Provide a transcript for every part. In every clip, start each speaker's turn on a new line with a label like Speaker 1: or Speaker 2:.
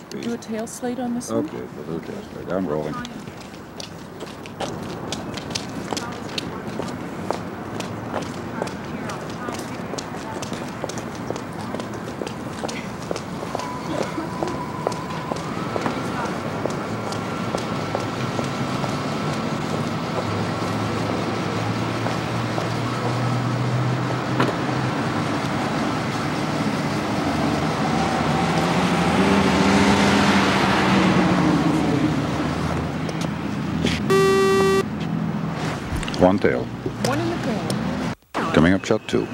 Speaker 1: Do a tail slate on this one?
Speaker 2: Okay, we'll do a tail slate. I'm rolling. One tail.
Speaker 1: One in the tail.
Speaker 2: Coming up shot 2.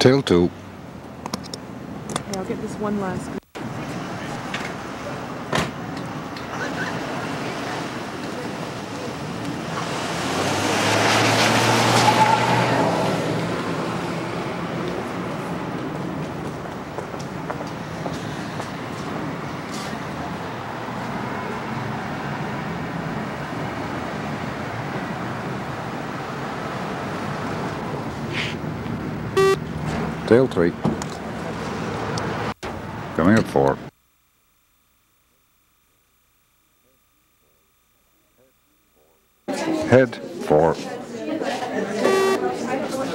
Speaker 2: Tail 2.
Speaker 1: Okay, I'll get this one last.
Speaker 2: Tail 3. Coming up 4. Head 4.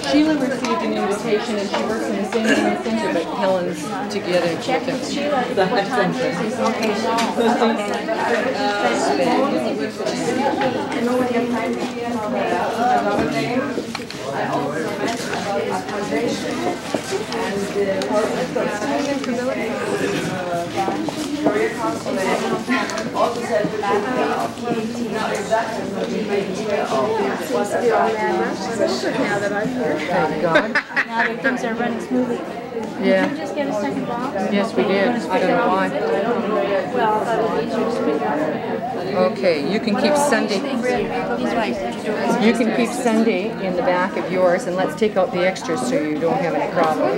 Speaker 3: Sheila received an invitation and she works in the same center, but Helen's to get it.
Speaker 4: Check with Sheila. What time is this? Okay, I also mentioned about the accommodation and the career counseling. Also said the not exactly what we take care of. What's the
Speaker 1: Now that I'm here.
Speaker 3: Thank God.
Speaker 4: now that things are running smoothly.
Speaker 3: Yeah.
Speaker 4: Did you just get a second box?
Speaker 3: Yes, we did. I don't know why.
Speaker 4: Well, I thought it would be easier to split it up.
Speaker 3: Okay, you can keep Sunday.
Speaker 4: These right.
Speaker 3: You can keep Sunday in the back of yours, and let's take out the extras so you don't have any problem.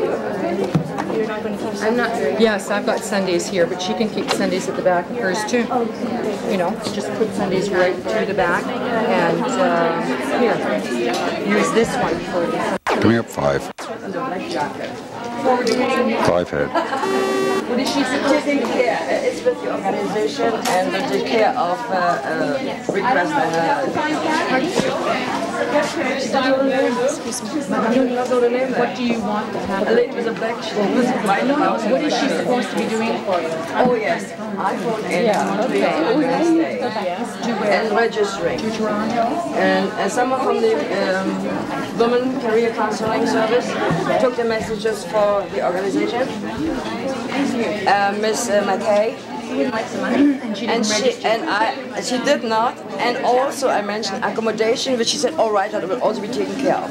Speaker 4: You're not going to keep
Speaker 3: I'm not. Yes, I've got Sundays here, but she can keep Sundays at the back of hers too. You know, just put Sundays right to the back, and here, use this one for the.
Speaker 2: Coming up 5. 5 head.
Speaker 3: What is she
Speaker 5: taking care? It's with the organization and they take care of requests I have.
Speaker 3: What do you want to
Speaker 5: A
Speaker 3: happen?
Speaker 5: lady with a black shirt.
Speaker 3: What is she supposed to be doing for you?
Speaker 5: Oh yes, iPhone and Wednesday. And registering.
Speaker 3: To Toronto?
Speaker 5: And someone from the Women Career Counseling Service took the messages for the organization. Miss McKay. And she did not. And also I mentioned accommodation, which she said, all right, that will also be taken care of.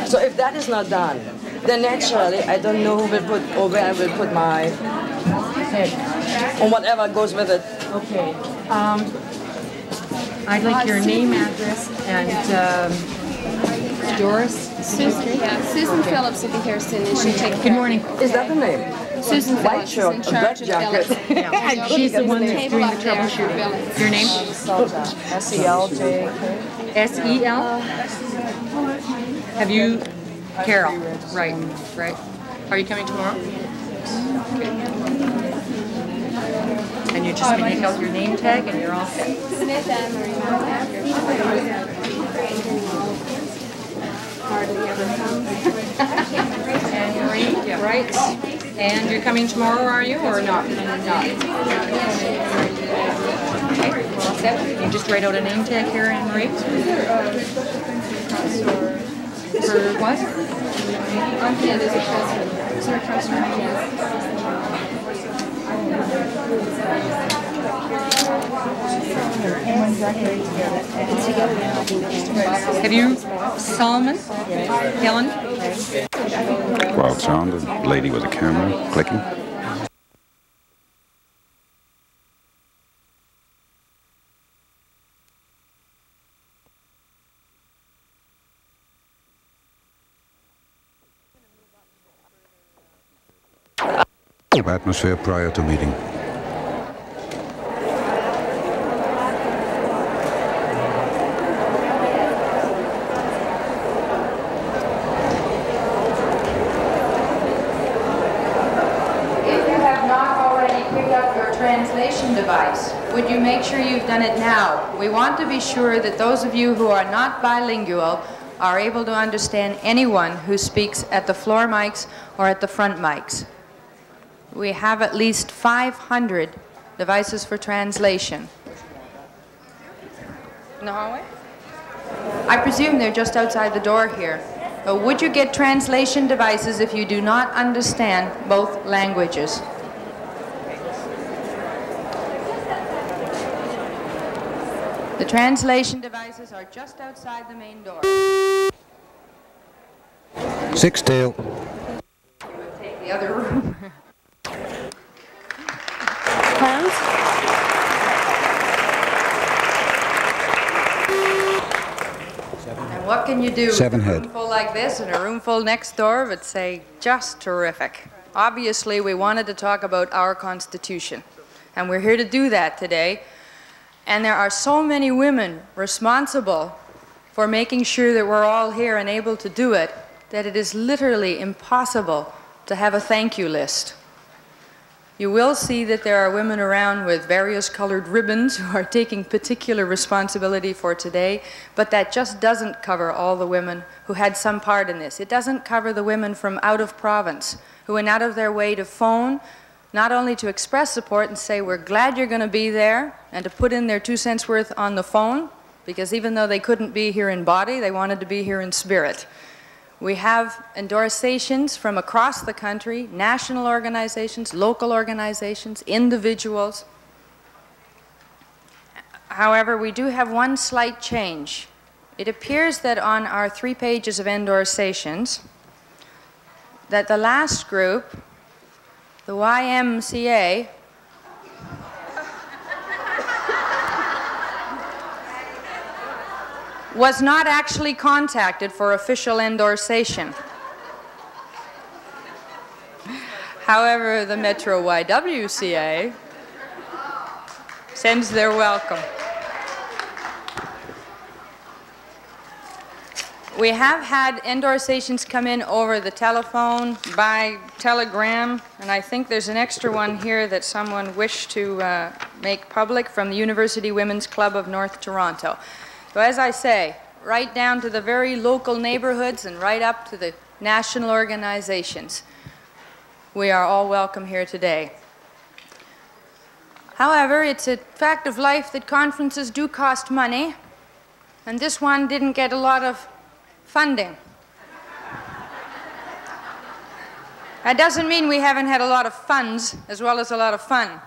Speaker 5: So if that is not done, then naturally I don't know who will put or where I will put my head or whatever goes with it.
Speaker 3: Okay. I'd like your name, address, and Doris.
Speaker 6: Susan, yeah, Susan Phillips will be here soon, and she'll take care.
Speaker 3: Good morning.
Speaker 5: Is that the name?
Speaker 6: Susan
Speaker 5: White
Speaker 6: Phillips is
Speaker 5: shirt,
Speaker 6: in
Speaker 5: a
Speaker 6: charge
Speaker 5: black
Speaker 6: of
Speaker 5: jacket.
Speaker 6: Phillips.
Speaker 3: Yeah. She's the one that's doing the troubleshooting. Your name?
Speaker 1: S-E-L-J.
Speaker 3: S-E-L? Have you, Carol? Right, right. Are you coming tomorrow? Okay. And you just make out your name tag and you're all set.
Speaker 6: Smith and Marie.
Speaker 4: Hardly ever comes.
Speaker 3: And Marie, yeah, right. And you're coming tomorrow, are you, or not? Not. Okay, well, 27th. You just write out a name tag here, Anne Marie. For what?
Speaker 6: Yeah, there's a cross. Is there a cross?
Speaker 3: Have you, Solomon? Helen?
Speaker 2: Wild sound, a lady with a camera clicking. Atmosphere prior to meeting.
Speaker 3: Translation device. Would you make sure you've done it now? We want to be sure that those of you who are not bilingual are able to understand anyone who speaks at the floor mics or at the front mics. We have at least 500 devices for translation. In the hallway? I presume they're just outside the door here. But would you get translation devices if you do not understand both languages? The translation devices are just outside the main door.
Speaker 2: Six-tail.
Speaker 3: We'll take the other room.
Speaker 1: Hands?
Speaker 3: And what can you do
Speaker 2: Seven
Speaker 3: with a
Speaker 2: head.
Speaker 3: room full like this and a room full next door but say, just terrific. Obviously, we wanted to talk about our Constitution. And we're here to do that today. And there are so many women responsible for making sure that we're all here and able to do it, that it is literally impossible to have a thank you list. You will see that there are women around with various colored ribbons who are taking particular responsibility for today, but that just doesn't cover all the women who had some part in this. It doesn't cover the women from out of province who went out of their way to phone, not only to express support and say, we're glad you're going to be there, and to put in their 2 cents worth on the phone, because even though they couldn't be here in body, they wanted to be here in spirit. We have endorsations from across the country, national organizations, local organizations, individuals. However, we do have one slight change. It appears that on our 3 pages of endorsations, that the last group, the YMCA, was not actually contacted for official endorsation. However, the Metro YWCA sends their welcome. We have had endorsations come in over the telephone, by telegram, and I think there's an extra one here that someone wished to make public from the University Women's Club of North Toronto. So as I say, right down to the very local neighborhoods and right up to the national organizations, we are all welcome here today. However, it's a fact of life that conferences do cost money, and this one didn't get a lot of funding. That doesn't mean we haven't had a lot of funds as well as a lot of fun.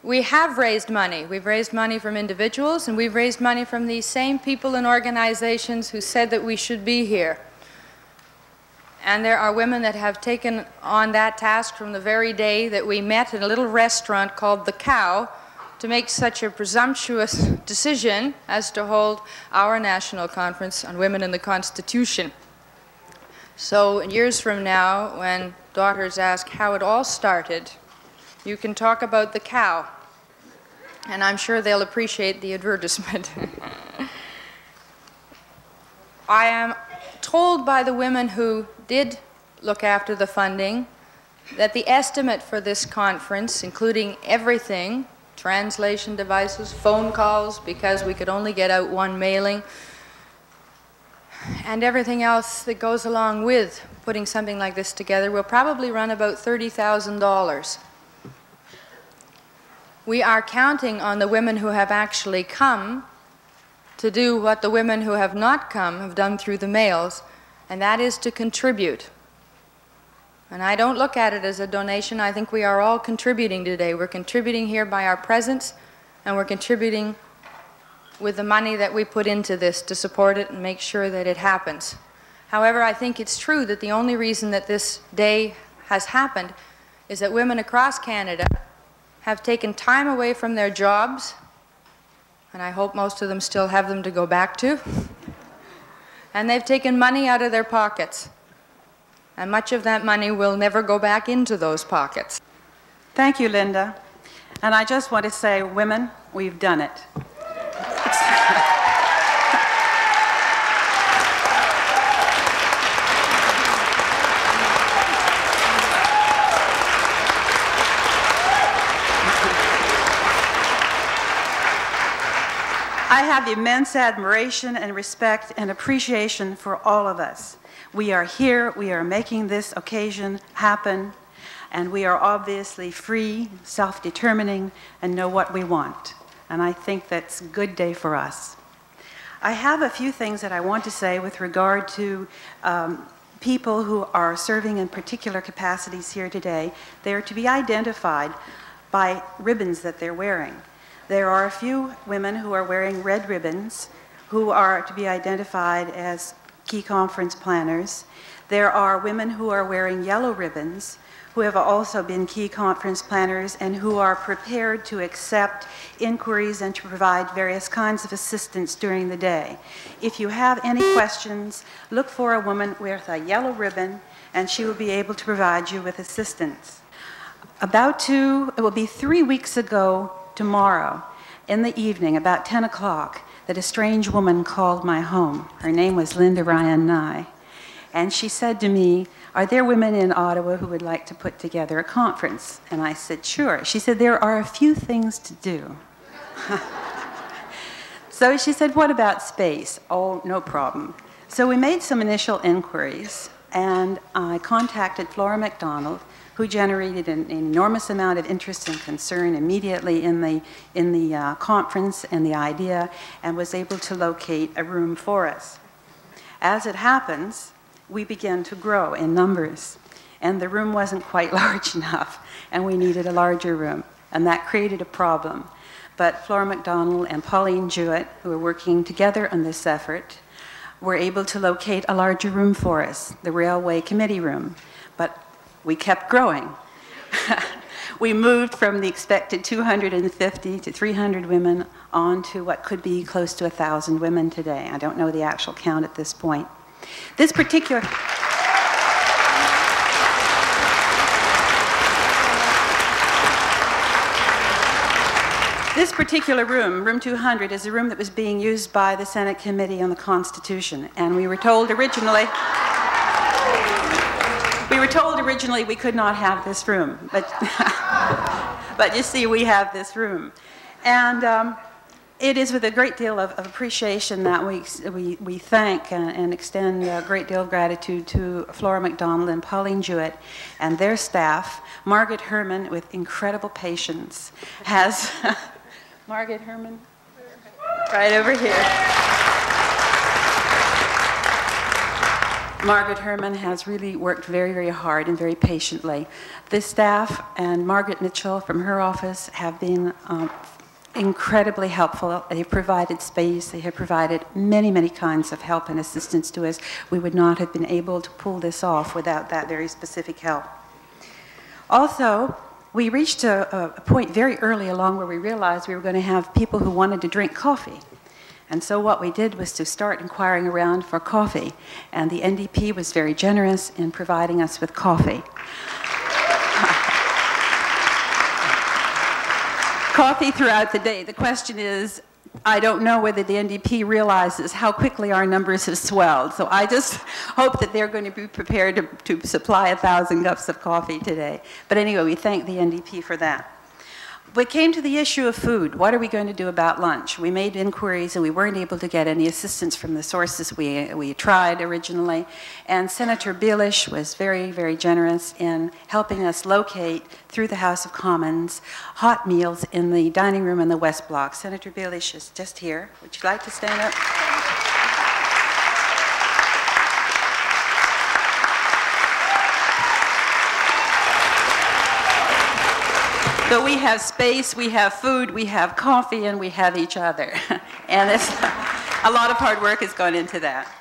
Speaker 3: We have raised money. We've raised money from individuals, and we've raised money from these same people and organizations who said that we should be here. And there are women that have taken on that task from the very day that we met in a little restaurant called The Cow to make such a presumptuous decision as to hold our national conference on women and the Constitution. So years from now, when daughters ask how it all started, you can talk about The Cow, and I'm sure they'll appreciate the advertisement. I am told by the women who did look after the funding that the estimate for this conference, including everything, translation devices, phone calls, because we could only get out one mailing, and everything else that goes along with putting something like this together, will probably run about $30,000. We are counting on the women who have actually come to do what the women who have not come have done through the males, and that is to contribute. And I don't look at it as a donation. I think we are all contributing today. We're contributing here by our presence, and we're contributing with the money that we put into this to support it and make sure that it happens. However, I think it's true that the only reason that this day has happened is that women across Canada have taken time away from their jobs, and I hope most of them still have them to go back to, and they've taken money out of their pockets. And much of that money will never go back into those pockets.
Speaker 7: Thank you, Linda. And I just want to say, women, we've done it. I have immense admiration and respect and appreciation for all of us. We are here, we are making this occasion happen, and we are obviously free, self-determining, and know what we want. And I think that's a good day for us. I have a few things that I want to say with regard to people who are serving in particular capacities here today. They are to be identified by ribbons that they're wearing. There are a few women who are wearing red ribbons who are to be identified as key conference planners. There are women who are wearing yellow ribbons who have also been key conference planners and who are prepared to accept inquiries and to provide various kinds of assistance during the day. If you have any questions, look for a woman with a yellow ribbon and she will be able to provide you with assistance. It will be 3 weeks ago tomorrow in the evening, about 10 o'clock, that a strange woman called my home. Her name was Linda Ryan Nye. And she said to me, "Are there women in Ottawa who would like to put together a conference?" And I said, "Sure." She said, "There are a few things to do." So she said, "What about space?" "Oh, no problem." So we made some initial inquiries, and I contacted Flora MacDonald, who generated an enormous amount of interest and concern immediately in the conference and the idea, and was able to locate a room for us. As it happens, we began to grow in numbers, and the room wasn't quite large enough, and we needed a larger room, and that created a problem. But Flora MacDonald and Pauline Jewett, who are working together on this effort, were able to locate a larger room for us, the Railway Committee room. But we kept growing. We moved from the expected 250 to 300 women on to what could be close to 1,000 women today. I don't know the actual count at this point. This particular room, room 200, is a room that was being used by the Senate Committee on the Constitution, and we were told originally we could not have this room, but you see, we have this room. And it is with a great deal of appreciation that we thank and extend a great deal of gratitude to Flora MacDonald and Pauline Jewett and their staff. Margaret Herman, with incredible patience, has... Margaret Herman? Right over here. Margaret Herman has really worked very, very hard and very patiently. This staff and Margaret Mitchell from her office have been incredibly helpful. They have provided space. They have provided many, many kinds of help and assistance to us. We would not have been able to pull this off without that very specific help. Also, we reached a point very early along where we realized we were going to have people who wanted to drink coffee. And so what we did was to start inquiring around for coffee. And the NDP was very generous in providing us with coffee. Coffee throughout the day. The question is, I don't know whether the NDP realizes how quickly our numbers have swelled. So I just hope that they're going to be prepared to supply 1,000 cups of coffee today. But anyway, we thank the NDP for that. We came to the issue of food. What are we going to do about lunch? We made inquiries and we weren't able to get any assistance from the sources we tried originally. And Senator Bilish was very, very generous in helping us locate, through the House of Commons, hot meals in the dining room in the West Block. Senator Bilish is just here. Would you like to stand up? So we have space, we have food, we have coffee, and we have each other. And it's, a lot of hard work has gone into that.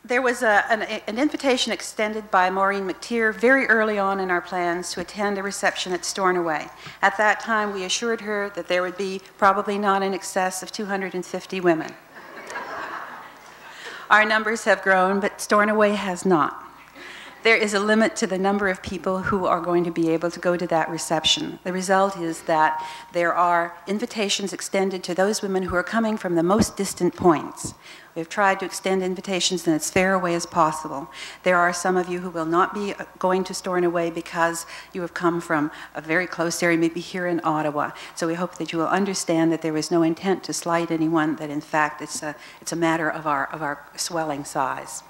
Speaker 7: There was an invitation extended by Maureen McTeer very early on in our plans to attend a reception at Stornoway. At that time, we assured her that there would be probably not in excess of 250 women. Our numbers have grown, but Stornoway has not. There is a limit to the number of people who are going to be able to go to that reception. The result is that there are invitations extended to those women who are coming from the most distant points. We've tried to extend invitations in as fair a way as possible. There are some of you who will not be going to Stornoway because you have come from a very close area, maybe here in Ottawa. So we hope that you will understand that there was no intent to slight anyone, that in fact it's a matter of our swelling size.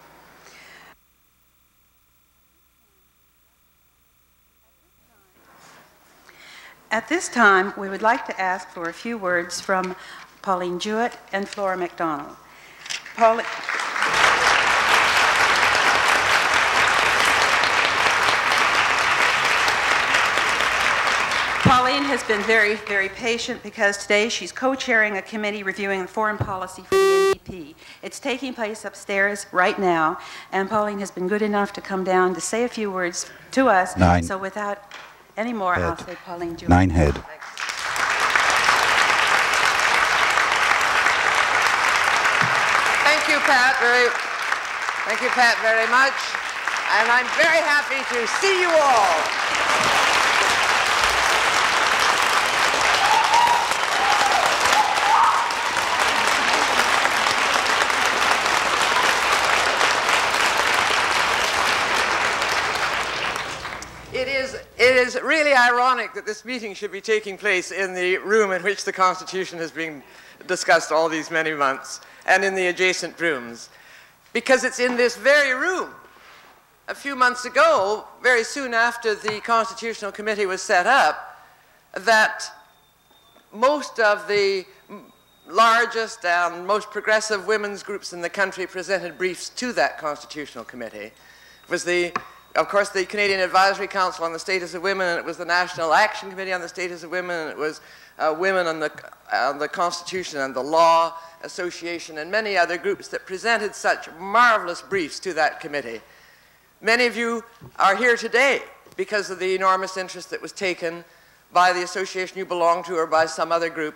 Speaker 7: At this time, we would like to ask for a few words from Pauline Jewett and Flora MacDonald. Pauline has been very, very patient because today she's co-chairing a committee reviewing foreign policy for the NDP. It's taking place upstairs right now, and Pauline has been good enough to come down to say a few words to us. So without any more, I'll say Pauline Jewett.
Speaker 2: 9 head.
Speaker 8: Thank you, Pat, very much. And I'm very happy to see you all. It is really ironic that this meeting should be taking place in the room in which the Constitution has been discussed all these many months, and in the adjacent rooms, because it's in this very room. A few months ago, very soon after the Constitutional Committee was set up, that most of the largest and most progressive women's groups in the country presented briefs to that Constitutional Committee. It was of course, the Canadian Advisory Council on the Status of Women, and it was the National Action Committee on the Status of Women, and it was Women on the Constitution and the Law Association, and many other groups that presented such marvelous briefs to that committee. Many of you are here today because of the enormous interest that was taken by the association you belong to or by some other group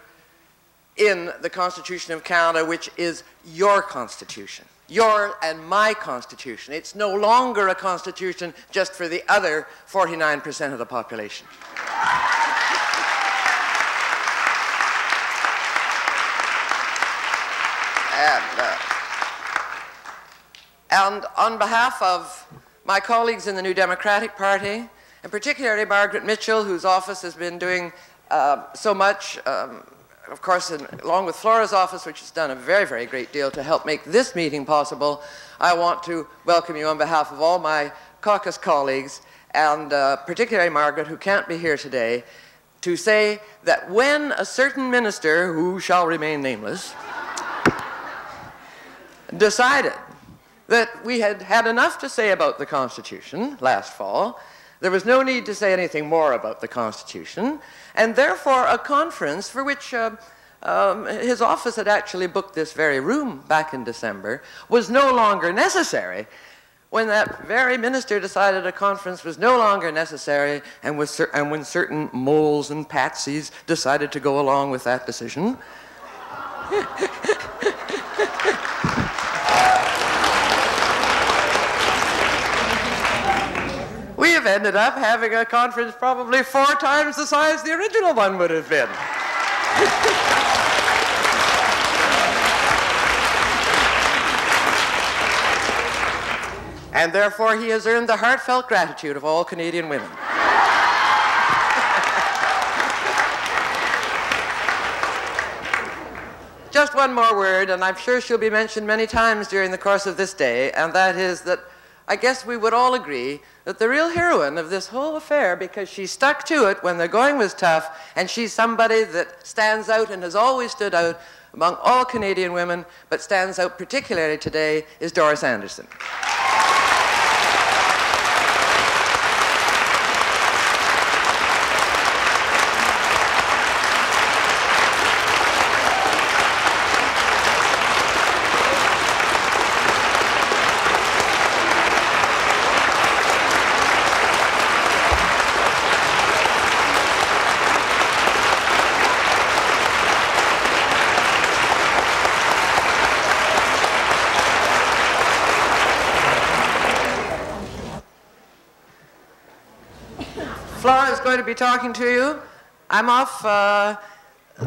Speaker 8: in the Constitution of Canada, which is your Constitution. Your and my Constitution. It's no longer a Constitution just for the other 49% of the population. And on behalf of my colleagues in the New Democratic Party, and particularly Margaret Mitchell, whose office has been doing so much, of course, along with Flora's office, which has done a very, very great deal to help make this meeting possible, I want to welcome you on behalf of all my caucus colleagues, and particularly Margaret, who can't be here today, to say that when a certain minister, who shall remain nameless, decided that we had had enough to say about the Constitution last fall, there was no need to say anything more about the Constitution, and therefore a conference for which his office had actually booked this very room back in December was no longer necessary. When that very minister decided a conference was no longer necessary, and when certain moles and patsies decided to go along with that decision, we have ended up having a conference probably 4 times the size the original one would have been. And therefore he has earned the heartfelt gratitude of all Canadian women. just one more word, and I'm sure she'll be mentioned many times during the course of this day, and that is that I guess we would all agree that the real heroine of this whole affair, because she stuck to it when the going was tough, and she's somebody that stands out and has always stood out among all Canadian women, but stands out particularly today, is Doris Anderson. Flora is going to be talking to you. I'm off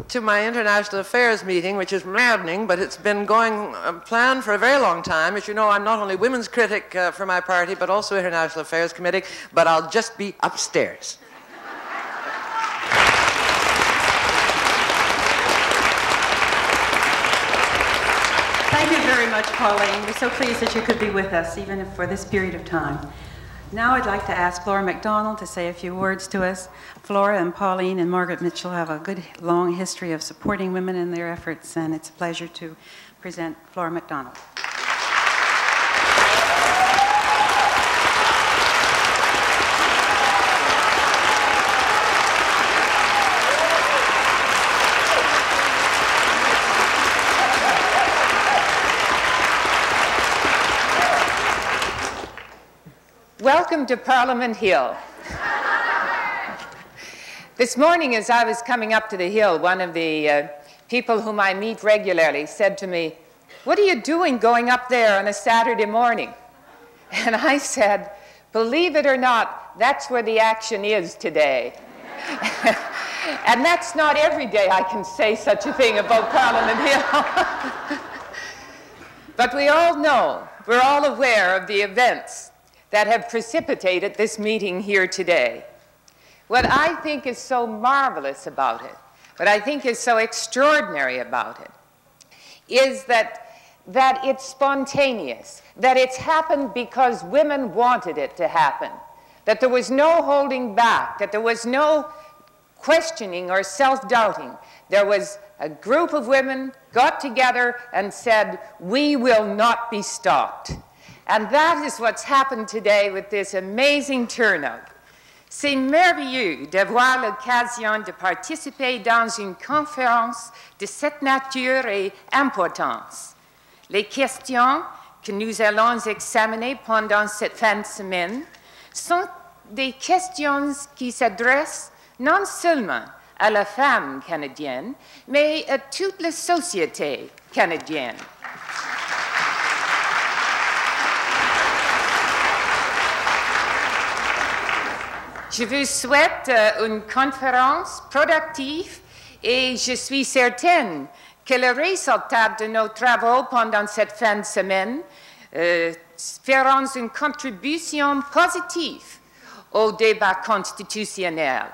Speaker 8: to my International Affairs meeting, which is maddening, but it's been going planned for a very long time. As you know, I'm not only women's critic for my party, but also International Affairs Committee, but I'll just be upstairs.
Speaker 7: Thank you very much, Pauline. We're so pleased that you could be with us, even if for this period of time. Now I'd like to ask Flora MacDonald to say a few words to us. Flora and Pauline and Margaret Mitchell have a good long history of supporting women in their efforts, and it's a pleasure to present Flora MacDonald.
Speaker 9: Welcome to Parliament Hill. This morning, as I was coming up to the hill, one of the people whom I meet regularly said to me, "What are you doing going up there on a Saturday morning?" And I said, "Believe it or not, that's where the action is today." And that's not every day I can say such a thing about Parliament Hill. But we all know, we're all aware of the events that have precipitated this meeting here today. What I think is so marvelous about it, what I think is so extraordinary about it, is that it's spontaneous, that it's happened because women wanted it to happen, that there was no holding back, that there was no questioning or self-doubting. There was a group of women got together and said, "We will not be stopped." And that is what's happened today with this amazing turnout. C'est merveilleux d'avoir l'occasion de participer dans une conférence de cette nature et importance. Les questions que nous allons examiner pendant cette fin de semaine sont des questions qui s'adressent non seulement à la femme canadienne, mais à toute la société canadienne. Je vous souhaite une conférence productive et je suis certaine que le résultat de nos travaux pendant cette fin de semaine feront une contribution positive au débat constitutionnel.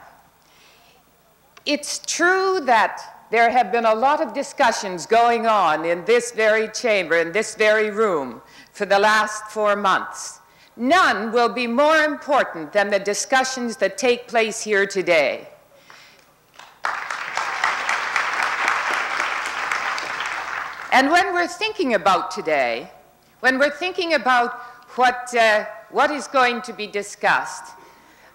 Speaker 9: It's true that there have been a lot of discussions going on in this very chamber, in this very room, for the last 4 months. None will be more important than the discussions that take place here today. And when we're thinking about today, when we're thinking about what is going to be discussed,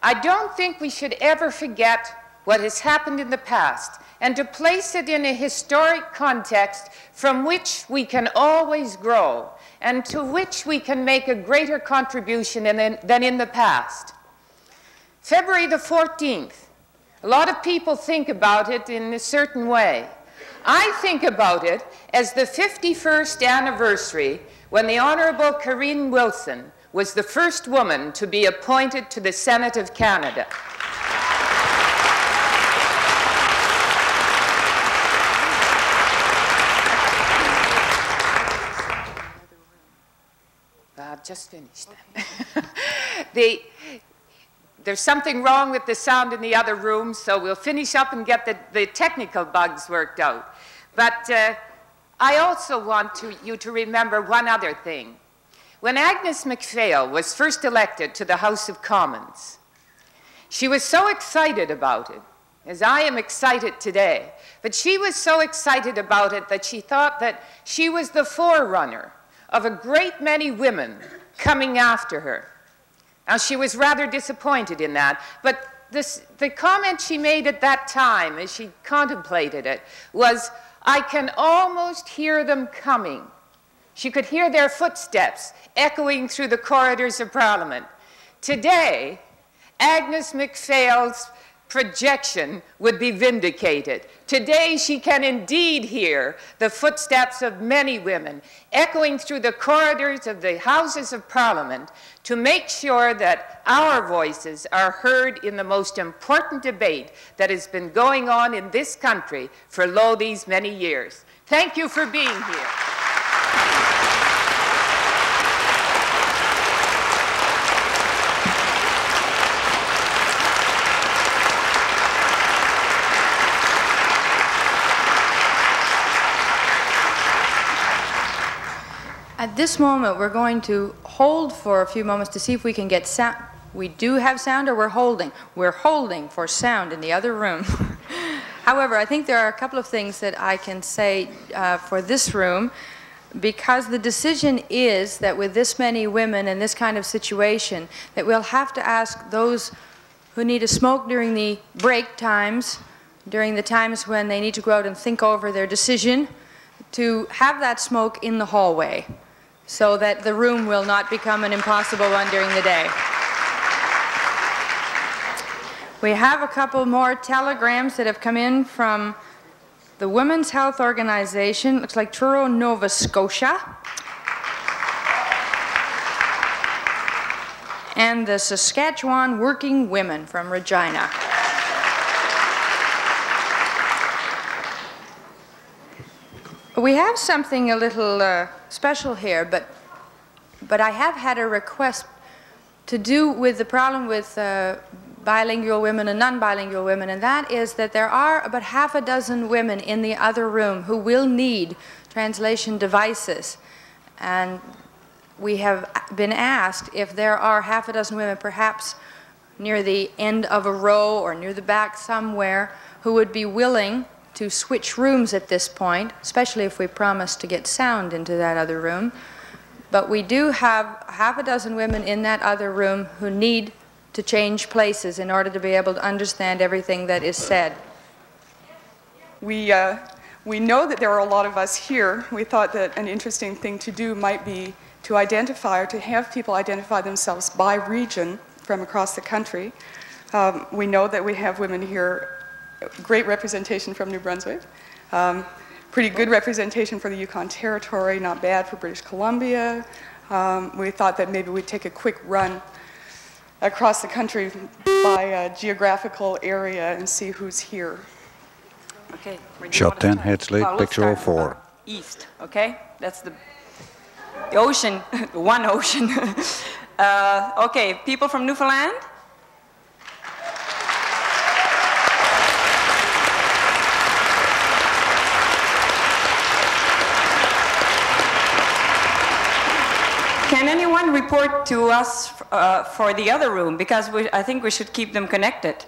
Speaker 9: I don't think we should ever forget what has happened in the past and to place it in a historic context from which we can always grow and to which we can make a greater contribution than in the past. February the 14th, a lot of people think about it in a certain way. I think about it as the 51st anniversary when the Honourable Corinne Wilson was the first woman to be appointed to the Senate of Canada. I've just finished then. There's something wrong with the sound in the other room, so we'll finish up and get the technical bugs worked out. But I also want you to remember one other thing. When Agnes MacPhail was first elected to the House of Commons, she was so excited about it, as I am excited today, but she was so excited about it that she thought that she was the forerunner of a great many women coming after her. Now, she was rather disappointed in that, but the comment she made at that time, as she contemplated it, was, "I can almost hear them coming." She could hear their footsteps echoing through the corridors of Parliament. Today, Agnes MacPhail's projection would be vindicated. Today, she can indeed hear the footsteps of many women echoing through the corridors of the Houses of Parliament to make sure that our voices are heard in the most important debate that has been going on in this country for lo these many years. Thank you for being here.
Speaker 3: At this moment, we're going to hold for a few moments to see if we can get sound. We do have sound, or we're holding? We're holding for sound in the other room. However, I think there are a couple of things that I can say for this room, because the decision is that with this many women in this kind of situation, that we'll have to ask those who need to smoke during the break times, during the times when they need to go out and think over their decision, to have that smoke in the hallway, so that the room will not become an impossible one during the day. We have a couple more telegrams that have come in from the Women's Health Organization, looks like Truro, Nova Scotia, and the Saskatchewan Working Women from Regina. We have something a little special here, but I have had a request to do with the problem with bilingual women and non-bilingual women, and that is that there are about half a dozen women in the other room who will need translation devices. And we have been asked if there are half a dozen women, perhaps near the end of a row or near the back somewhere, who would be willing to switch rooms at this point, especially if we promise to get sound into that other room. But we do have half a dozen women in that other room who need to change places in order to be able to understand everything that is said.
Speaker 10: We know that there are a lot of us here. We thought that an interesting thing to do might be to identify, or to have people identify themselves by region from across the country. We know that we have women here, great representation from New Brunswick, pretty good representation for the Yukon Territory, not bad for British Columbia. We thought that maybe we'd take a quick run across the country by geographical area and see who's here.
Speaker 1: Okay.
Speaker 2: Shot 10, heads late, picture 04.
Speaker 1: East, okay? That's the ocean, one ocean. Okay, people from Newfoundland? Can anyone report to us for the other room? Because I think we should keep them connected.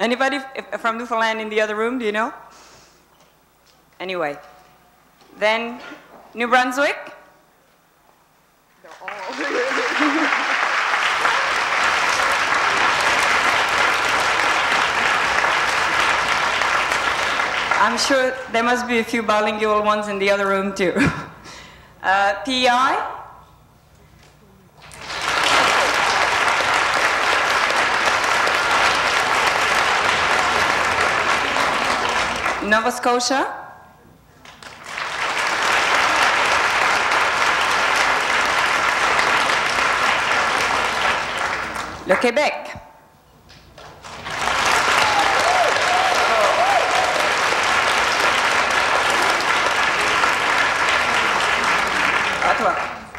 Speaker 1: Anybody from Newfoundland in the other room, do you know? Anyway, then New Brunswick?
Speaker 10: They're all
Speaker 1: I'm sure there must be a few bilingual ones in the other room too. PEI? Nova Scotia? Le Québec?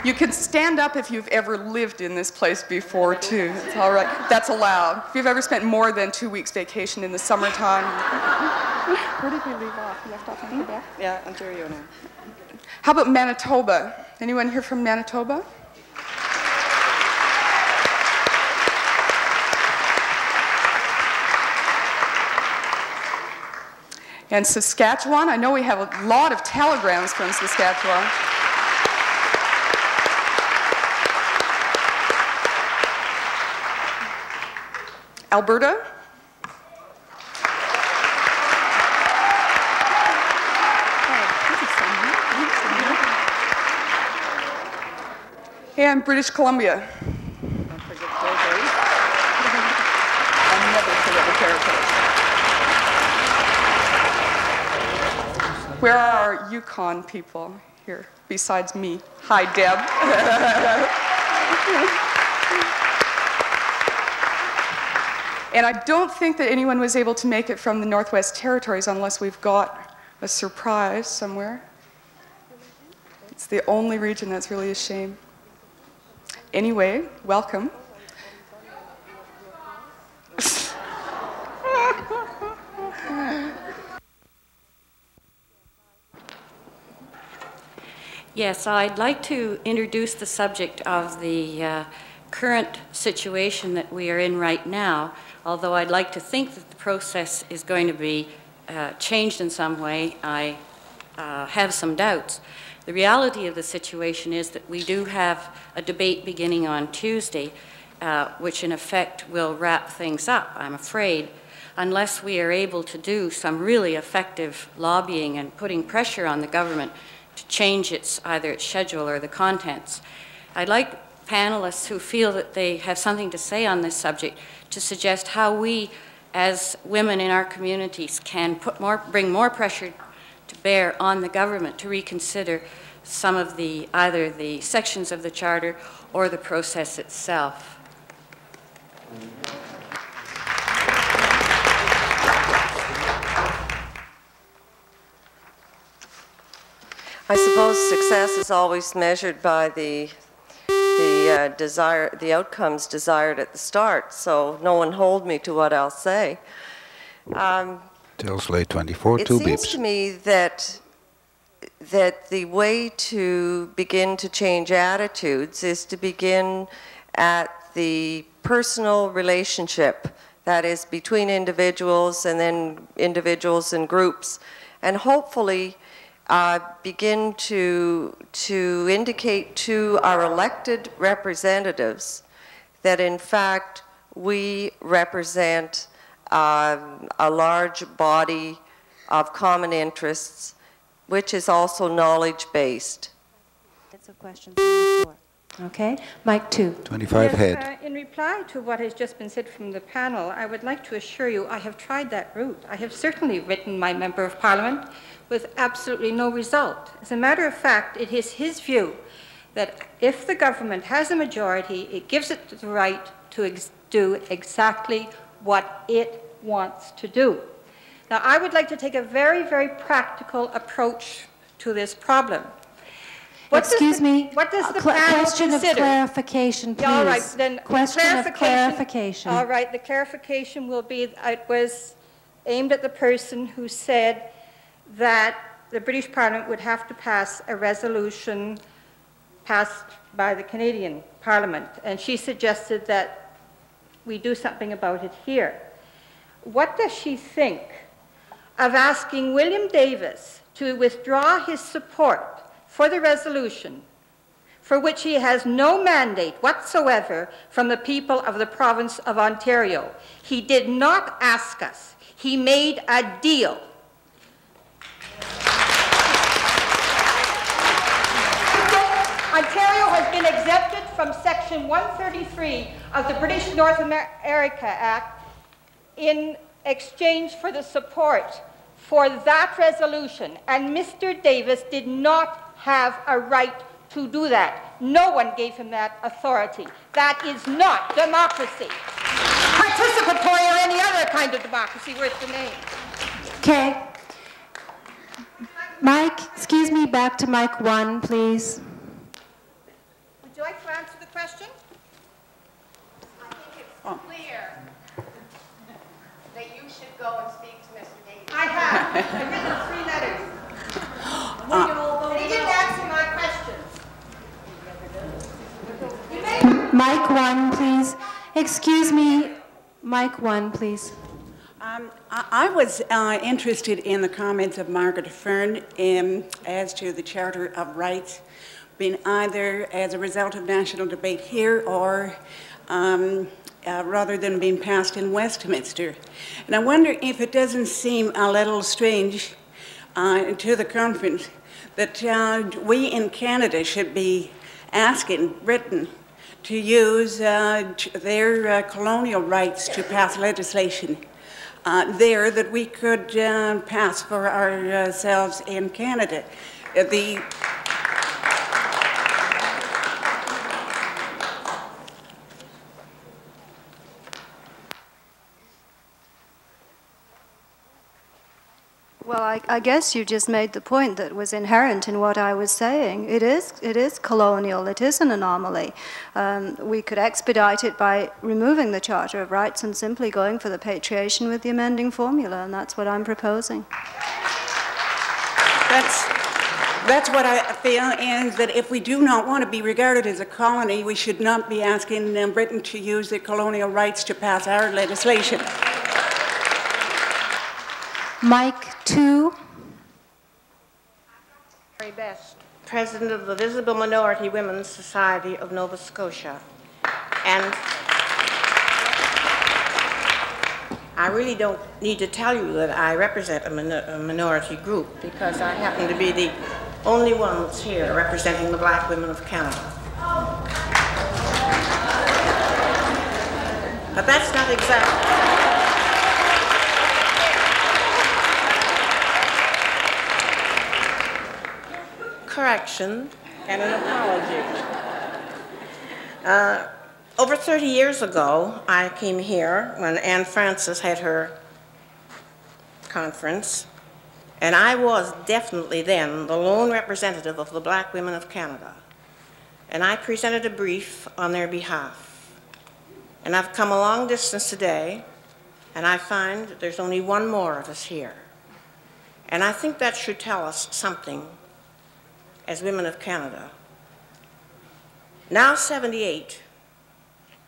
Speaker 10: You can stand up if you've ever lived in this place before, too. It's all right. That's allowed. If you've ever spent more than 2 weeks vacation in the summertime. Where did we leave off? We left off in Quebec?
Speaker 1: Yeah, Ontario now.
Speaker 10: How about Manitoba? Anyone here from Manitoba? And Saskatchewan? I know we have a lot of telegrams from Saskatchewan. Alberta? And British Columbia.
Speaker 1: Don't forget territories.
Speaker 10: I'll never forget the territories. Where are our Yukon people here, besides me? Hi, Deb. And I don't think that anyone was able to make it from the Northwest Territories unless we've got a surprise somewhere. It's the only region that's really a shame. Anyway, welcome.
Speaker 11: Yes, I'd like to introduce the subject of the current situation that we are in right now, although I'd like to think that the process is going to be changed in some way. I have some doubts. The reality of the situation is that we do have a debate beginning on Tuesday, which in effect will wrap things up, I'm afraid, unless we are able to do some really effective lobbying and putting pressure on the government to change either its schedule or the contents. I'd like panelists who feel that they have something to say on this subject to suggest how we, as women in our communities, can bring more pressure to bear on the government to reconsider some of either the sections of the Charter or the process itself.
Speaker 12: I suppose success is always measured by the outcomes desired at the start, so no one hold me to what I'll say.
Speaker 2: Till Slate 24,
Speaker 12: it
Speaker 2: 2
Speaker 12: seems
Speaker 2: beeps.
Speaker 12: to me that the way to begin to change attitudes is to begin at the personal relationship, that is between individuals and then individuals and groups, and hopefully begin to indicate to our elected representatives that in fact we represent a large body of common interests, which is also knowledge-based.
Speaker 13: It's a question from the floor. Okay, Mike 2.
Speaker 2: 25 head.
Speaker 14: In reply to what has just been said from the panel, I would like to assure you I have tried that route. I have certainly written my Member of Parliament with absolutely no result. As a matter of fact, it is his view that if the government has a majority, it gives it the right to do exactly what it wants to do. Now, I would like to take a very, very practical approach to this problem.
Speaker 13: Excuse me.
Speaker 14: What does the panel
Speaker 13: question
Speaker 14: consider?
Speaker 13: of clarification, please.
Speaker 14: All right, then
Speaker 13: question of clarification.
Speaker 14: All right, the clarification will be, it was aimed at the person who said that the British Parliament would have to pass a resolution passed by the Canadian Parliament, and she suggested that we do something about it here. What does she think of asking William Davis to withdraw his support for the resolution, for which he has no mandate whatsoever from the people of the province of Ontario? He did not ask us. He made a deal. Ontario has been exempted from Section 133 of the British North America Act in exchange for the support for that resolution, and Mr. Davis did not have a right to do that. No one gave him that authority. That is not democracy. Participatory or any other kind of democracy worth the name.
Speaker 13: Okay. Mike, excuse me, back to Mike 1, please.
Speaker 14: Would you like to answer the question?
Speaker 9: I think it's clear that you should go and speak to Mr. Davis.
Speaker 14: I have. He didn't answer my question.
Speaker 13: Mic 1, please. Excuse me, mic 1, please.
Speaker 15: I was interested in the comments of Margaret Fern as to the Charter of Rights being either as a result of national debate here or rather than being passed in Westminster. And I wonder if it doesn't seem a little strange to the conference that we in Canada should be asking Britain to use their colonial rights to pass legislation there that we could pass for ourselves in Canada.
Speaker 16: Well, I guess you just made the point that was inherent in what I was saying. It is colonial. It is an anomaly. We could expedite it by removing the Charter of Rights and simply going for the patriation with the amending formula, and that's what I'm proposing.
Speaker 15: That's what I feel, is that if we do not want to be regarded as a colony, we should not be asking Britain to use their colonial rights to pass our legislation.
Speaker 13: Mic 2.
Speaker 17: Very best, President of the Visible Minority Women's Society of Nova Scotia. And I really don't need to tell you that I represent a minority group, because I happen to be the only one that's here representing the black women of Canada. But that's not exactly... Correction and an apology. Over 30 years ago, I came here when Anne Francis had her conference, and I was definitely then the lone representative of the black women of Canada. And I presented a brief on their behalf. And I've come a long distance today, and I find that there's only one more of us here. And I think that should tell us something as women of Canada. Now 78,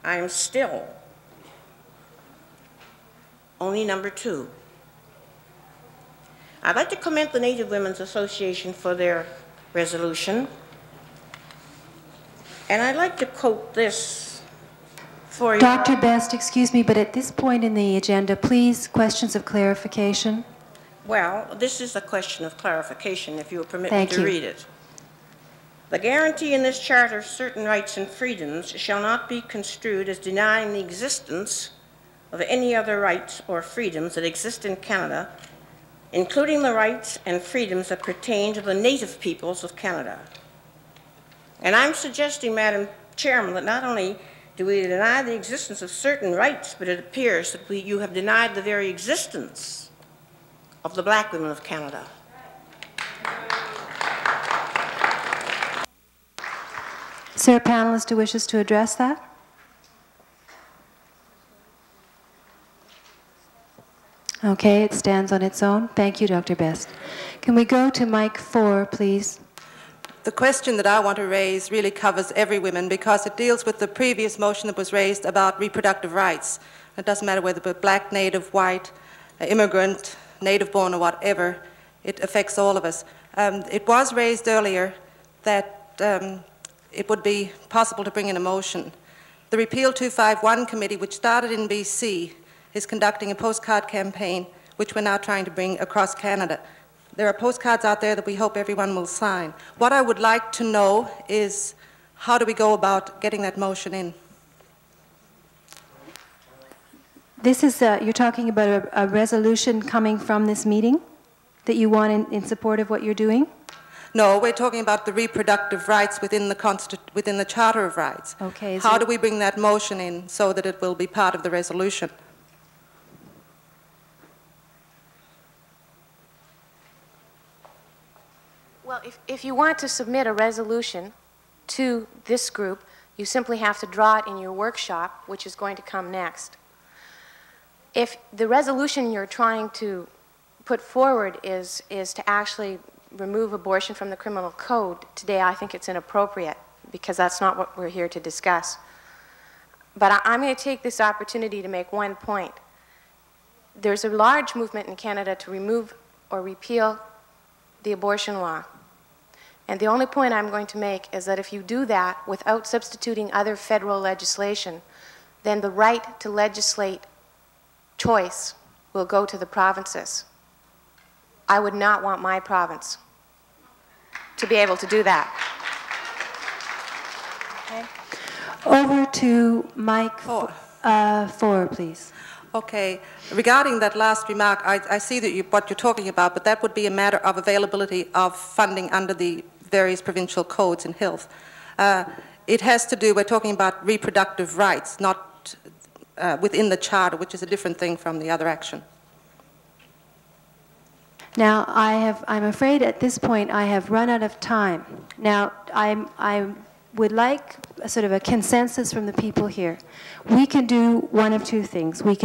Speaker 17: I am still only number 2. I'd like to commend the Native Women's Association for their resolution. And I'd like to quote this for you.
Speaker 13: Dr. Best, excuse me, but at this point in the agenda, please, questions of clarification.
Speaker 17: Well, this is a question of clarification, if you will permit me to read it. The guarantee in this charter of certain rights and freedoms shall not be construed as denying the existence of any other rights or freedoms that exist in Canada, including the rights and freedoms that pertain to the native peoples of Canada. And I'm suggesting, Madam Chairman, that not only do we deny the existence of certain rights, but it appears that you have denied the very existence of the black women of Canada.
Speaker 13: Is there a panelist who wishes to address that? Okay, it stands on its own. Thank you, Dr. Best. Can we go to mic 4, please?
Speaker 18: The question that I want to raise really covers every woman, because it deals with the previous motion that was raised about reproductive rights. It doesn't matter whether we're black, native, white, immigrant, native-born, or whatever. It affects all of us. It was raised earlier that it would be possible to bring in a motion. The Repeal 251 committee, which started in BC, is conducting a postcard campaign, which we're now trying to bring across Canada. There are postcards out there that we hope everyone will sign. What I would like to know is, how do we go about getting that motion in?
Speaker 13: This is, you're talking about a resolution coming from this meeting that you want in support of what you're doing?
Speaker 18: No, we're talking about the reproductive rights within the Charter of Rights.
Speaker 13: Okay.
Speaker 18: How do we bring that motion in so that it will be part of the resolution?
Speaker 19: Well, if you want to submit a resolution to this group, you simply have to draw it in your workshop, which is going to come next. If the resolution you're trying to put forward is to actually remove abortion from the criminal code. Today, I think it's inappropriate because that's not what we're here to discuss. But I'm going to take this opportunity to make one point. There's a large movement in Canada to remove or repeal the abortion law. And the only point I'm going to make is that if you do that without substituting other federal legislation, then the right to legislate choice will go to the provinces. I would not want my province to be able to do that. Okay.
Speaker 13: Over to Mike 4, please.
Speaker 18: Okay. Regarding that last remark, I see that what you're talking about, but that would be a matter of availability of funding under the various provincial codes in health. It has to do, we're talking about reproductive rights, not within the Charter, which is a different thing from the other action.
Speaker 13: Now, I'm afraid at this point I have run out of time. Now, I would like a sort of a consensus from the people here. We can do one of two things. I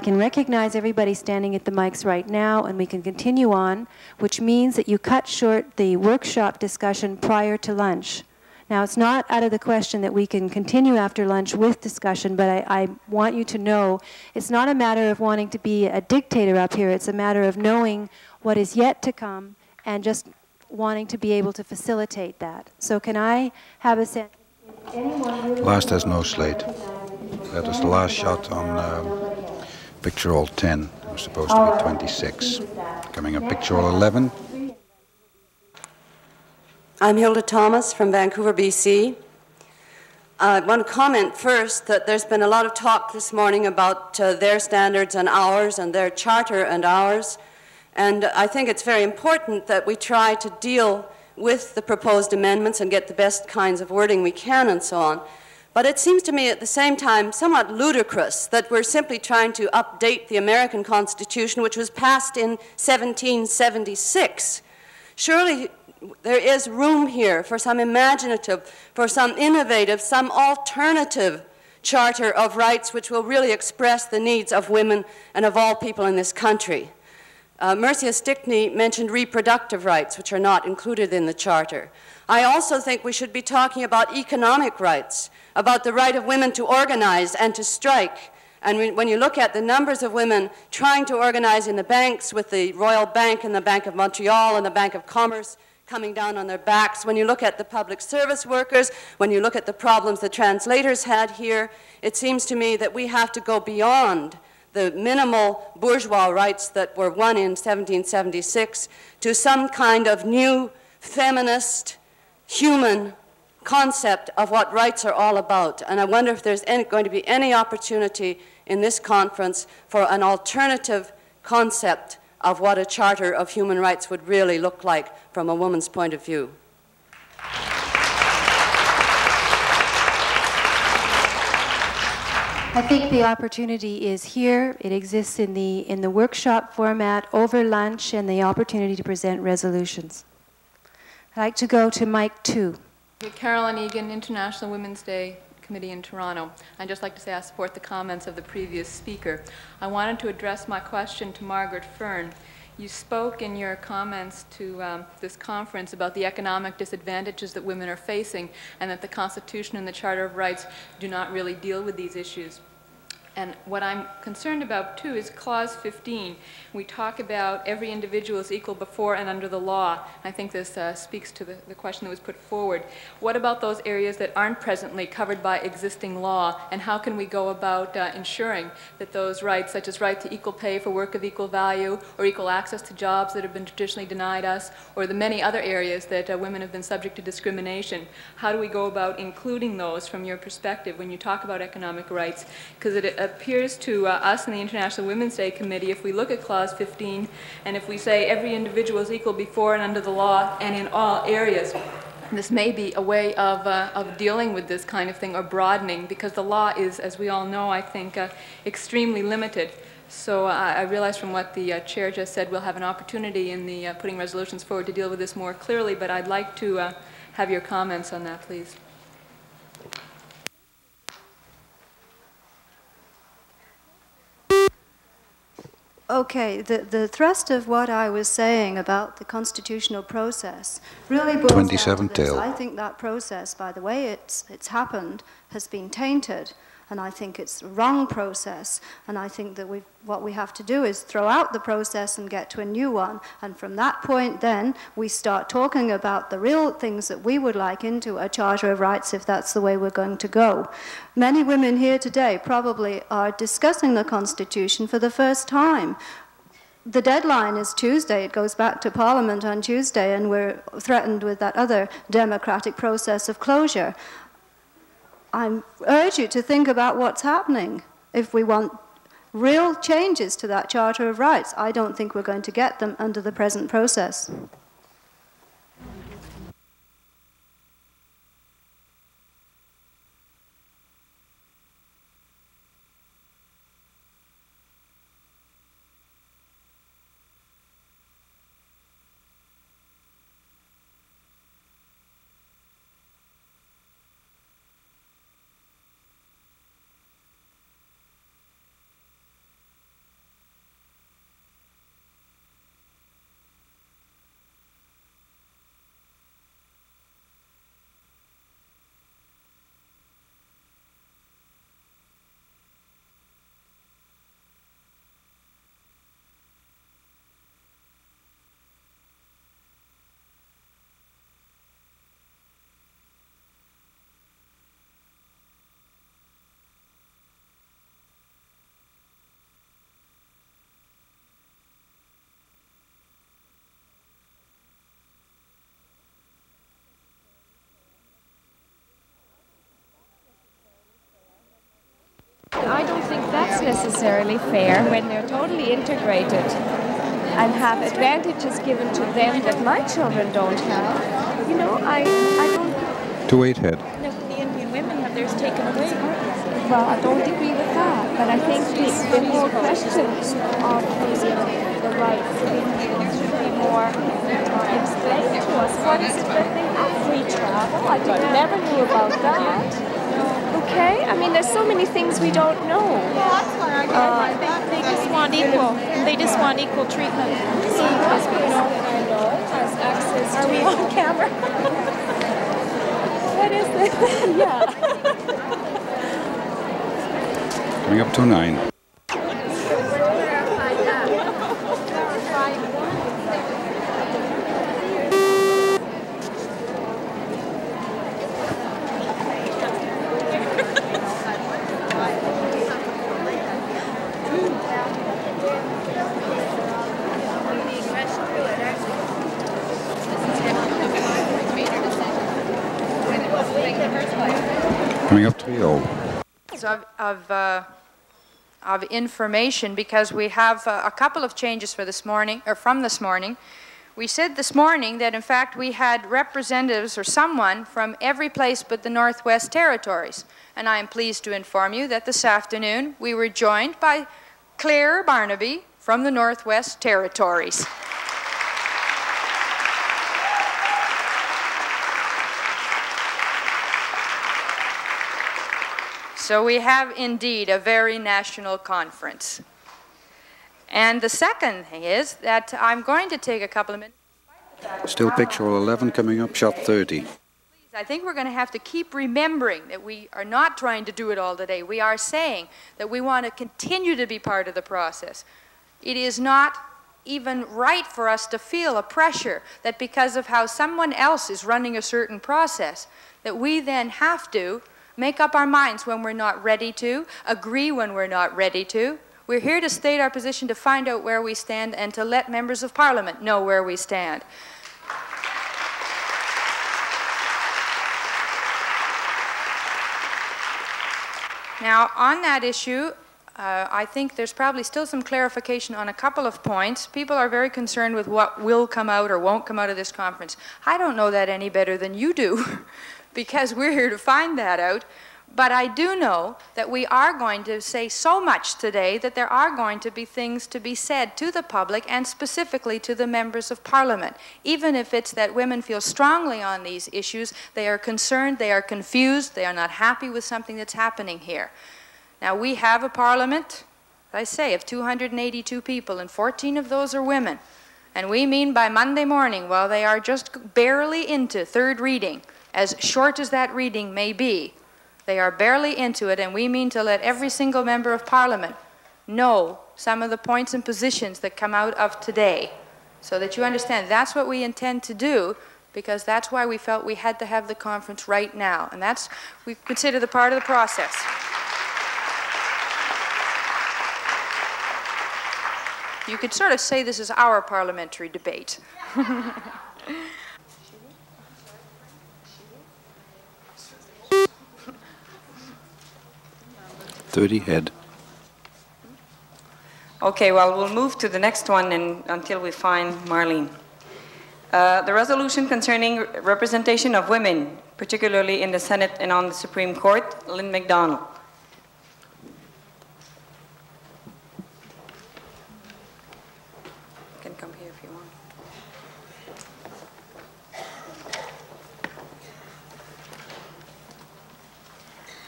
Speaker 13: can recognize everybody standing at the mics right now, and we can continue on, which means that you cut short the workshop discussion prior to lunch. Now, it's not out of the question that we can continue after lunch with discussion, but I want you to know it's not a matter of wanting to be a dictator up here. It's a matter of knowing what is yet to come and just wanting to be able to facilitate that. So can I have a sense?
Speaker 2: Last has no slate. That was the last shot on picture roll 10. It was supposed to be 26. Coming up picture roll 11.
Speaker 20: I'm Hilda Thomas from Vancouver, BC. I want to comment first that there's been a lot of talk this morning about their standards and ours, and their charter and ours. And I think it's very important that we try to deal with the proposed amendments and get the best kinds of wording we can and so on. But it seems to me at the same time somewhat ludicrous that we're simply trying to update the American Constitution, which was passed in 1776. Surely there is room here for some imaginative, for some innovative, some alternative charter of rights which will really express the needs of women and of all people in this country. Mercia Stickney mentioned reproductive rights, which are not included in the Charter. I also think we should be talking about economic rights, about the right of women to organize and to strike. And when you look at the numbers of women trying to organize in the banks, with the Royal Bank and the Bank of Montreal and the Bank of Commerce coming down on their backs, when you look at the public service workers, when you look at the problems the translators had here, it seems to me that we have to go beyond the minimal bourgeois rights that were won in 1776 to some kind of new feminist, human concept of what rights are all about. And I wonder if there's going to be any opportunity in this conference for an alternative concept of what a charter of human rights would really look like from a woman's point of view.
Speaker 13: I think the opportunity is here. It exists in the workshop format over lunch, and the opportunity to present resolutions. I'd like to go to Mike 2.
Speaker 6: Carolyn Egan, International Women's Day Committee in Toronto. I'd just like to say I support the comments of the previous speaker. I wanted to address my question to Margaret Fern. You spoke in your comments to this conference about the economic disadvantages that women are facing, and that the Constitution and the Charter of Rights do not really deal with these issues. And what I'm concerned about, too, is Clause 15. We talk about every individual is equal before and under the law. I think this speaks to the question that was put forward. What about those areas that aren't presently covered by existing law? And how can we go about ensuring that those rights, such as right to equal pay for work of equal value, or equal access to jobs that have been traditionally denied us, or the many other areas that women have been subject to discrimination, how do we go about including those from your perspective when you talk about economic rights? Because it appears to us in the International Women's Day Committee, if we look at Clause 15, and if we say every individual is equal before and under the law and in all areas, this may be a way of dealing with this kind of thing, or broadening, because the law is, as we all know, I think, extremely limited. So I realize from what the chair just said, we'll have an opportunity in the putting resolutions forward to deal with this more clearly, but I'd like to have your comments on that, please.
Speaker 16: Okay, the thrust of what I was saying about the constitutional process really boils
Speaker 2: 27
Speaker 16: down to this.
Speaker 2: till.
Speaker 16: I think that process, by the way it's happened, has been tainted, and I think it's a wrong process, and I think that what we have to do is throw out the process and get to a new one, and from that point then we start talking about the real things that we would like into a Charter of Rights, if that's the way we're going to go. Many women here today probably are discussing the Constitution for the first time. The deadline is Tuesday. It goes back to Parliament on Tuesday, and we're threatened with that other democratic process of closure. I urge you to think about what's happening. If we want real changes to that Charter of Rights, I don't think we're going to get them under the present process.
Speaker 21: I don't think that's necessarily fair when they're totally integrated and have advantages given to them that my children don't have. You know, I don't...
Speaker 2: To 8 head.
Speaker 21: No, the Indian women have theirs taken away. Well, I don't agree with that, but I think the whole question of the rights should be more explained to us. What is it that they have? Free travel? I never knew about that. Okay, I mean, there's so many things we don't know.
Speaker 22: They just want equal. They just want equal treatment.
Speaker 21: Because we know has access to...
Speaker 22: Are we on camera?
Speaker 21: What is this? Yeah.
Speaker 2: Coming up to 9. Coming up to 3:00.
Speaker 3: Of information, because we have a couple of changes for this morning, or from this morning. We said this morning that in fact we had representatives or someone from every place but the Northwest Territories, and I am pleased to inform you that this afternoon we were joined by Claire Barnaby from the Northwest Territories. So we have indeed a very national conference. And the second thing is that I'm going to take a couple of minutes.
Speaker 2: Still picture 11 coming up, shot 30.
Speaker 3: I think we're going to have to keep remembering that we are not trying to do it all today. We are saying that we want to continue to be part of the process. It is not even right for us to feel a pressure that because of how someone else is running a certain process, that we then have to make up our minds when we're not ready to, agree when we're not ready to. We're here to state our position, to find out where we stand, and to let members of Parliament know where we stand. Now, on that issue, I think there's probably still some clarification on a couple of points. People are very concerned with what will come out or won't come out of this conference. I don't know that any better than you do, because we're here to find that out. But I do know that we are going to say so much today that there are going to be things to be said to the public and specifically to the members of Parliament. Even if it's that women feel strongly on these issues, they are concerned, they are confused, they are not happy with something that's happening here. Now, we have a Parliament I say, of 282 people, and 14 of those are women, and we mean by Monday morning, while they are just barely into third reading, as short as that reading may be, they are barely into it, and we mean to let every single member of Parliament know some of the points and positions that come out of today, so that you understand that's what we intend to do, because that's why we felt we had to have the conference right now, and that's, we consider, the part of the process. You could sort of say this is our parliamentary debate.
Speaker 2: 30 head.
Speaker 1: Okay, well, we'll move to the next one until we find Marlene. The resolution concerning representation of women, particularly in the Senate and on the Supreme Court, Lynn McDonald. You can come here if you want.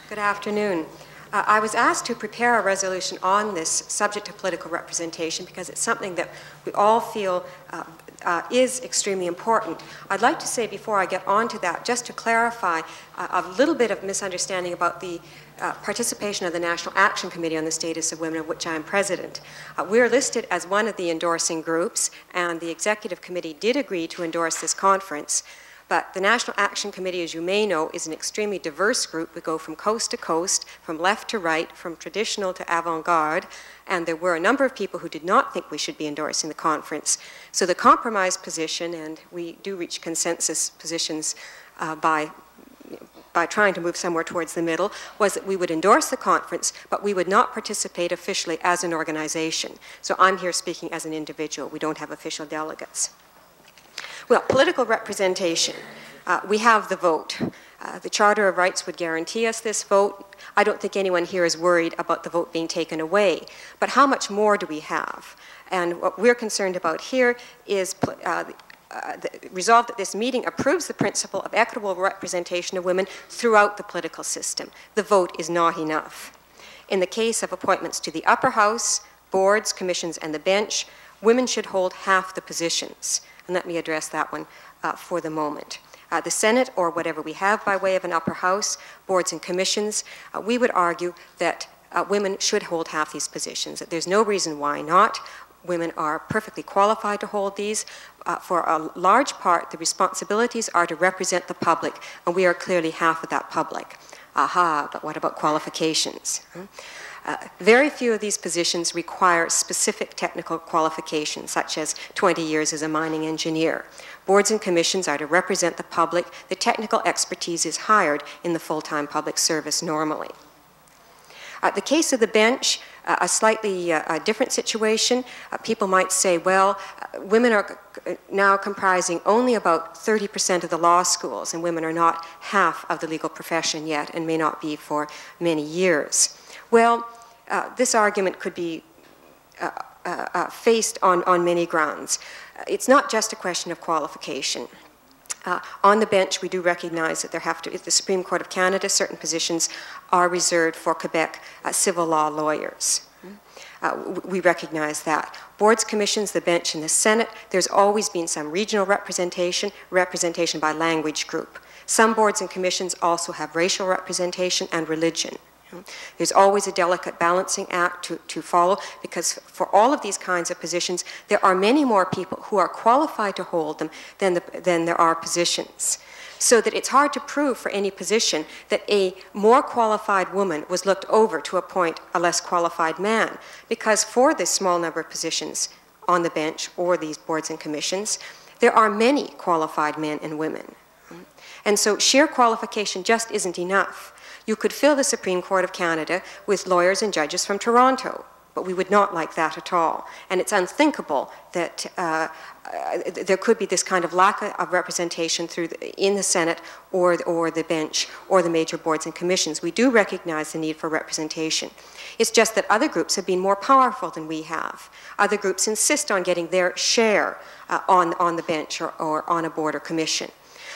Speaker 4: Good afternoon. I was asked to prepare a resolution on this subject of political representation because it's something that we all feel is extremely important. I'd like to say before I get on to that, just to clarify a little bit of misunderstanding about the participation of the National Action Committee on the Status of Women, of which I am president. We're listed as one of the endorsing groups, and the Executive Committee did agree to endorse this conference. But the National Action Committee, as you may know, is an extremely diverse group. We go from coast to coast, from left to right, from traditional to avant-garde, and there were a number of people who did not think we should be endorsing the conference. So the compromise position, and we do reach consensus positions by trying to move somewhere towards the middle, was that we would endorse the conference, but we would not participate officially as an organization. So I'm here speaking as an individual. We don't have official delegates. Well, political representation. We have the vote. The Charter of Rights would guarantee us this vote. I don't think anyone here is worried about the vote being taken away. But how much more do we have? And what we're concerned about here is resolve that this meeting approves the principle of equitable representation of women throughout the political system. The vote is not enough. In the case of appointments to the upper house, boards, commissions, and the bench, women should hold half the positions. And let me address that one for the moment. The Senate, or whatever we have by way of an upper house, boards and commissions, we would argue that women should hold half these positions. That there's no reason why not. Women are perfectly qualified to hold these. For a large part, the responsibilities are to represent the public, and we are clearly half of that public. Aha, but what about qualifications? Very few of these positions require specific technical qualifications, such as 20 years as a mining engineer. Boards and commissions are to represent the public. The technical expertise is hired in the full-time public service normally. The case of the bench, a slightly different situation. People might say, well, women are now comprising only about 30% of the law schools, and women are not half of the legal profession yet, and may not be for many years. Well, this argument could be faced on many grounds. It's not just a question of qualification. On the bench, we do recognize that the Supreme Court of Canada, certain positions are reserved for Quebec civil law lawyers. We recognize that. Boards, commissions, the bench, and the Senate, there's always been some regional representation by language group. Some boards and commissions also have racial representation and religion. There's always a delicate balancing act to follow, because for all of these kinds of positions, there are many more people who are qualified to hold them than there are positions. So that it's hard to prove for any position that a more qualified woman was looked over to appoint a less qualified man, because for this small number of positions on the bench or these boards and commissions, there are many qualified men and women. And so sheer qualification just isn't enough. You could fill the Supreme Court of Canada with lawyers and judges from Toronto, but we would not like that at all. And it's unthinkable that there could be this kind of lack of representation in the Senate or the bench or the major boards and commissions. We do recognize the need for representation. It's just that other groups have been more powerful than we have. Other groups insist on getting their share on the bench or on a board or commission.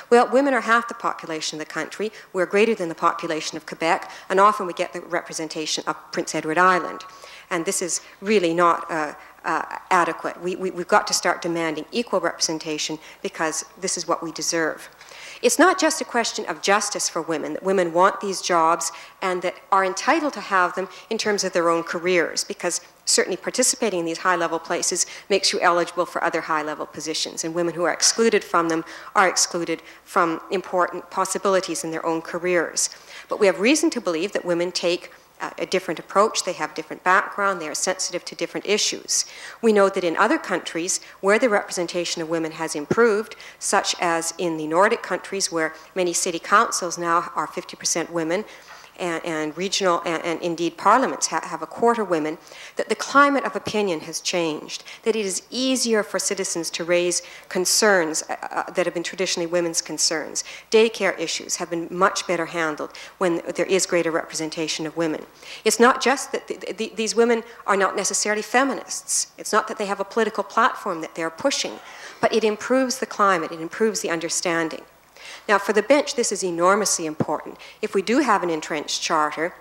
Speaker 4: Well, women are half the population of the country. We're greater than the population of Quebec, and often we get the representation of Prince Edward Island. And this is really not adequate. We've got to start demanding equal representation because this is what we deserve. It's not just a question of justice for women, that women want these jobs and that are entitled to have them in terms of their own careers, because certainly participating in these high-level places makes you eligible for other high-level positions, and women who are excluded from them are excluded from important possibilities in their own careers. But we have reason to believe that women take a different approach, they have different background, they are sensitive to different issues. We know that in other countries where the representation of women has improved, such as in the Nordic countries where many city councils now are 50% women, and regional and indeed parliaments have a quarter women, that the climate of opinion has changed, that it is easier for citizens to raise concerns that have been traditionally women's concerns. Daycare issues have been much better handled when there is greater representation of women. It's not just that these women are not necessarily feminists. It's not that they have a political platform that they're pushing, but it improves the climate, it improves the understanding. Now, for the bench, this is enormously important. If we do have an entrenched charter,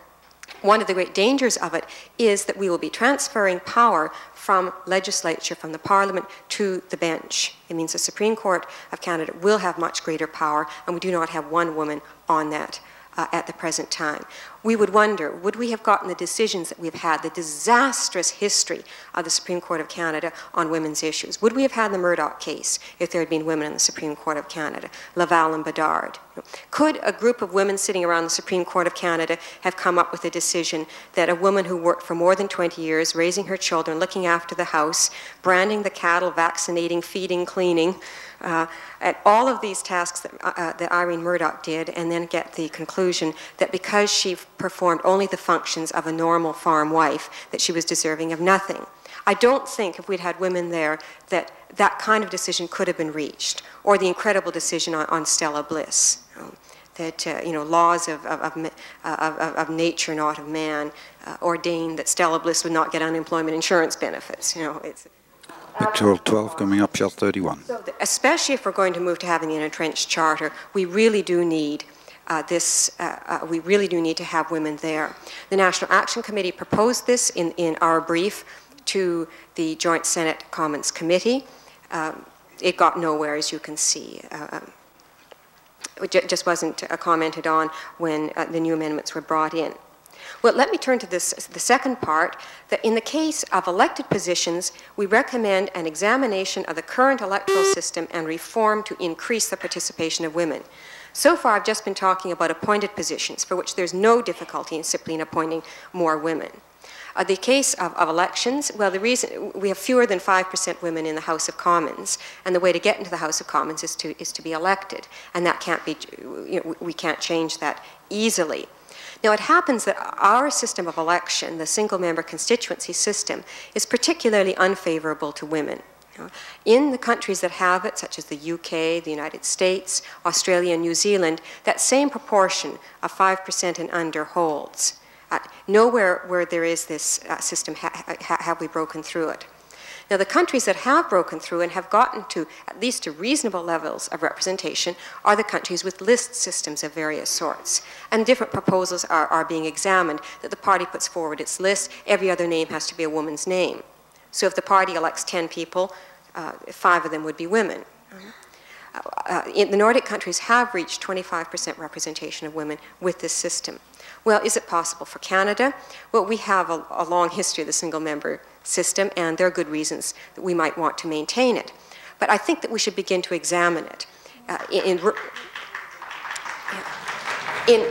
Speaker 4: one of the great dangers of it is that we will be transferring power from legislature, from the Parliament, to the bench. It means the Supreme Court of Canada will have much greater power, and we do not have one woman on that at the present time. We would wonder, would we have gotten the decisions that we've had, the disastrous history of the Supreme Court of Canada on women's issues? Would we have had the Murdoch case if there had been women in the Supreme Court of Canada, Laval and Bedard? Could a group of women sitting around the Supreme Court of Canada have come up with a decision that a woman who worked for more than 20 years, raising her children, looking after the house, branding the cattle, vaccinating, feeding, cleaning, and all of these tasks that Irene Murdoch did, and then get the conclusion that because she performed only the functions of a normal farm wife, that she was deserving of nothing? I don't think if we'd had women there that that kind of decision could have been reached, or the incredible decision on Stella Bliss, that laws of nature, not of man, ordained that Stella Bliss would not get unemployment insurance benefits. It's
Speaker 2: Pictorial 12 coming up, shot 31.
Speaker 4: So especially if we're going to move to having an entrenched charter, we really do need we really do need to have women there. The National Action Committee proposed this in our brief to the Joint Senate Commons Committee. It got nowhere, as you can see. It just wasn't commented on when the new amendments were brought in. Well, let me turn to the second part, that in the case of elected positions, we recommend an examination of the current electoral system and reform to increase the participation of women. So far, I've just been talking about appointed positions, for which there's no difficulty in simply appointing more women. The case of elections, well, the reason we have fewer than 5% women in the House of Commons, and the way to get into the House of Commons is to be elected, and that can't be, we can't change that easily. Now, it happens that our system of election, the single-member constituency system, is particularly unfavorable to women. In the countries that have it, such as the UK, the United States, Australia, and New Zealand, that same proportion of 5% and under holds. Nowhere where there is this system have we broken through it. Now, the countries that have broken through and have gotten to at least to reasonable levels of representation are the countries with list systems of various sorts. And different proposals are being examined that the party puts forward its list. Every other name has to be a woman's name. So if the party elects 10 people, 5 of them would be women. In the Nordic countries have reached 25% representation of women with this system. Well, is it possible for Canada? Well, we have a long history of the single-member system, and there are good reasons that we might want to maintain it. But I think that we should begin to examine it.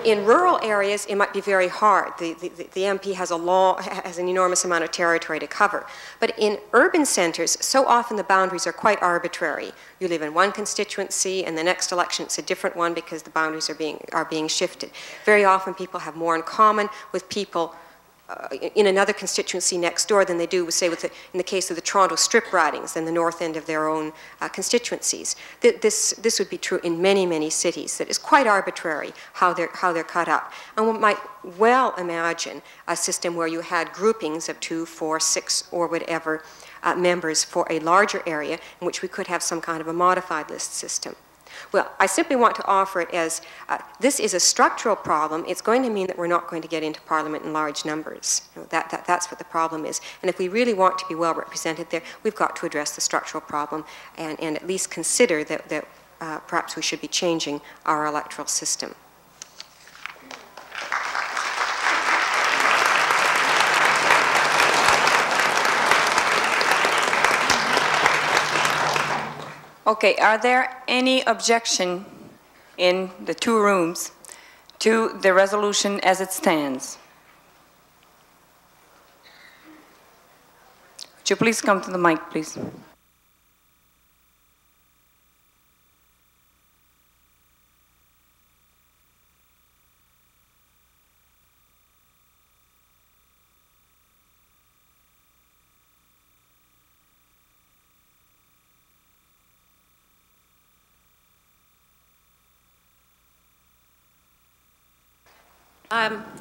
Speaker 4: In rural areas, it might be very hard. The MP has an enormous amount of territory to cover. But in urban centres, so often the boundaries are quite arbitrary. You live in one constituency, and the next election it's a different one because the boundaries are being shifted. Very often people have more in common with people in another constituency next door than they do, say, in the case of the Toronto strip ridings in the north end of their own constituencies. This would be true in many, many cities. That is quite arbitrary how they're cut up. And one might well imagine a system where you had groupings of 2, 4, 6, or whatever members for a larger area in which we could have some kind of a modified list system. Well, I simply want to offer it as this is a structural problem. It's going to mean that we're not going to get into Parliament in large numbers. You know, that's what the problem is. And if we really want to be well represented there, we've got to address the structural problem and at least consider that perhaps we should be changing our electoral system.
Speaker 1: Okay, are there any objection in the two rooms to the resolution as it stands? Would you please come to the mic, please?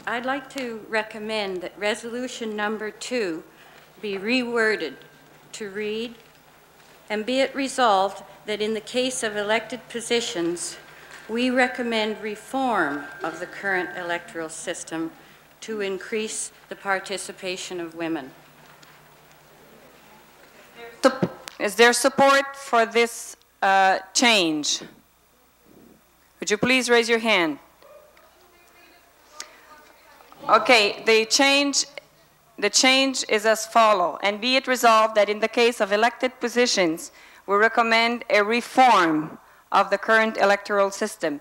Speaker 11: I'd like to recommend that resolution number 2 be reworded to read, and be it resolved that in the case of elected positions, we recommend reform of the current electoral system to increase the participation of women.
Speaker 1: Is there support for this change? Would you please raise your hand? Okay, the change is as follows, and be it resolved that in the case of elected positions, we recommend a reform of the current electoral system.